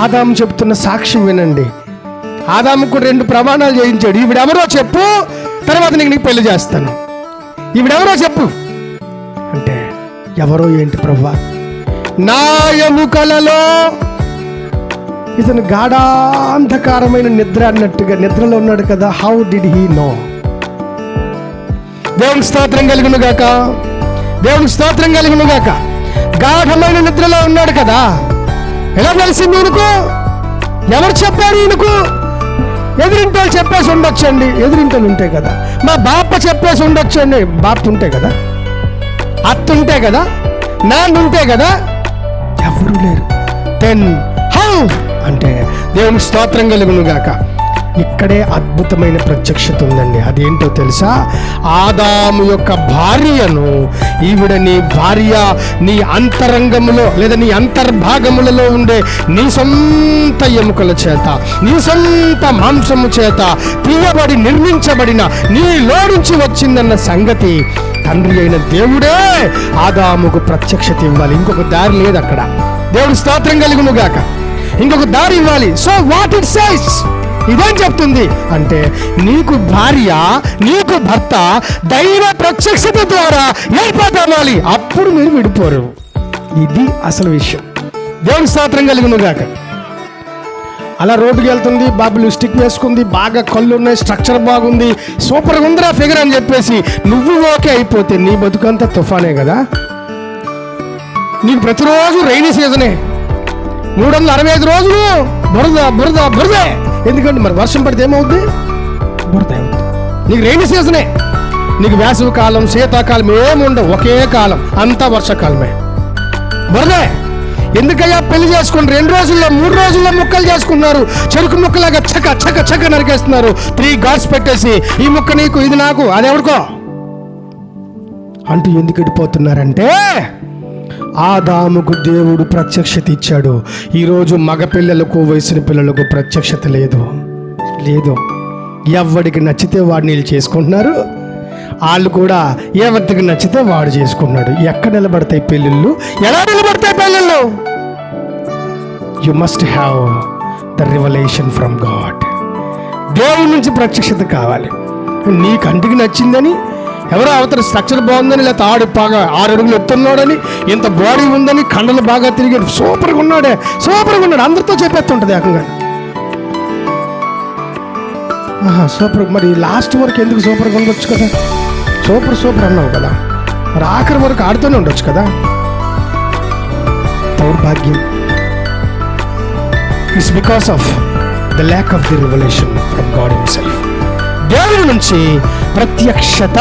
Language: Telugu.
ఆదాము చెప్తున్న సాక్ష్యం వినండి. ఆదాముకు 2 ప్రమాణాలు చేయించాడు. ఈవిడెవరో చెప్పు, తర్వాత నీకు పెళ్లి చేస్తాను. ఈవిడెవరో చెప్పు అంటే, ఎవరో ఏంటి ప్రభువా? నా ఎముకలలో, ఇతను గాఢాంధకారమైన నిద్ర అన్నట్టుగా నిద్రలో ఉన్నాడు కదా. How did he no? దేవునికి స్తోత్రం కలుగును గాక, దేవునికి స్తోత్రం కలుగును గాక. గాఢమైన నిద్రలో ఉన్నాడు కదా. ఎలా తెలిసింది ఈయనకు? ఎవరు చెప్పారు ఈయనకు? ఎదురింటోళ్ళు చెప్పేసి ఉండొచ్చండి. ఎదురింటోళ్ళు ఉంటాయి కదా. మా బాప చెప్పేసి ఉండొచ్చండి. బాప ఉంటే కదా, అత్త ఉంటే కదా, నాన్న ఉంటే కదా. ఎవరు లేరు. దెన్ హౌ అంటే, దేవునికి స్తోత్రం కలుగును గాక. ఇక్కడే అద్భుతమైన ప్రత్యక్షత ఉందండి. అదేంటో తెలుసా? ఆదాము యొక్క భార్యను, ఈవిడ నీ భార్య, నీ అంతరంగములో లేదా నీ అంతర్భాగములలో ఉండే నీ సొంత ఎముకల చేత, నీ సొంత మాంసము చేత తీయబడి నిర్మించబడిన నీలో నుంచి వచ్చిందన్న సంగతి తండ్రి అయిన దేవుడే ఆదాముకు ప్రత్యక్షత ఇవ్వాలి. ఇంకొక దారి లేదు అక్కడ. దేవుడి స్తోత్రం కలుగును గాక. ఇంకొక దారి ఇవ్వాలి. సో వాట్ ఇట్ సేస్, ఇదేం చెప్తుంది అంటే, నీకు భార్య, నీకు భర్త దైవ ప్రత్యక్షత ద్వారా ఏర్పాటవ్వాలి. అప్పుడు మీరు విడిపోరు. ఇది అసలు విషయం. దేవుని స్తోత్రం కలుగును గాక. అలా రోడ్డుకి వెళ్తుంది, బాబులు స్టిక్ వేసుకుంది, బాగా కళ్ళు ఉన్నాయి, స్ట్రక్చర్ బాగుంది, సూపర్గా ఉందిరా ఫిగర్ అని చెప్పేసి నువ్వు ఓకే అయిపోతే నీ బతుకంతా తుఫానే కదా. నీకు ప్రతిరోజు రైనీ సీజనే, 365 రోజులు బురద బురద బురదే. ఎందుకంటే మరి వర్షం పడితే ఏమవుద్ది? బురద అవుతుంది. నీకు రైనీ సీజనే. నీకు వేసవి కాలం, శీతాకాలం ఏముండవు, ఒకే కాలం, అంతా వర్షాకాలమే, బురదే. ఎందుకయ్యా పెళ్లి చేసుకుని 2 రోజుల్లో 3 రోజుల్లో ముక్కలు చేసుకున్నారు. చెరుకు ముక్కలాగా చక్క చక్క చక్క నరికేస్తున్నారు. 3 గాడ్స్ పెట్టేసి, ఈ ముక్క నీకు, ఇది నాకు, అది ఎవరికో అంటూ ఎందుకు విడిపోతున్నారంటే, ఆదాముకు దేవుడు ప్రత్యక్షత ఇచ్చాడు. ఈరోజు మగ పిల్లలకు, వయసుని పిల్లలకు ప్రత్యక్షత లేదు. ఎవడికి నచ్చితే వాడిని వీళ్ళు చేసుకుంటున్నారు. వాళ్ళు కూడా ఎవరికి నచ్చితే వాడు చేసుకున్నాడు. ఎక్కడ నిలబడతాయి పెళ్ళిళ్ళు? ఎలా నిలబడతాయి పెళ్ళిళ్ళు? You must have the revelation from God. దేవుడి నుంచి ప్రత్యక్షత కావాలి. నీ కంటికి నచ్చిందని, ఎవరో అవతల స్ట్రక్చర్ బాగుందని, లేకపోతే ఆడు బాగా 6 అడుగులు ఎత్తున్నాడని, ఇంత బాడీ ఉందని, కండలు బాగా తిరిగాడు, సూపర్గా ఉన్నాడు, అందరితో చెప్పేస్తుంటుంది ఏకంగా. సూపర్. మరి లాస్ట్ వరకు ఎందుకు సూపర్గా ఉండొచ్చు కదా? సూపర్ అన్నావు కదా, మరి ఆఖరి వరకు ఆడుతూనే ఉండొచ్చు కదా. దౌర్భాగ్యం. It's because of the lack of the revolution from God himself. దేవుడి నుంచి ప్రత్యక్షత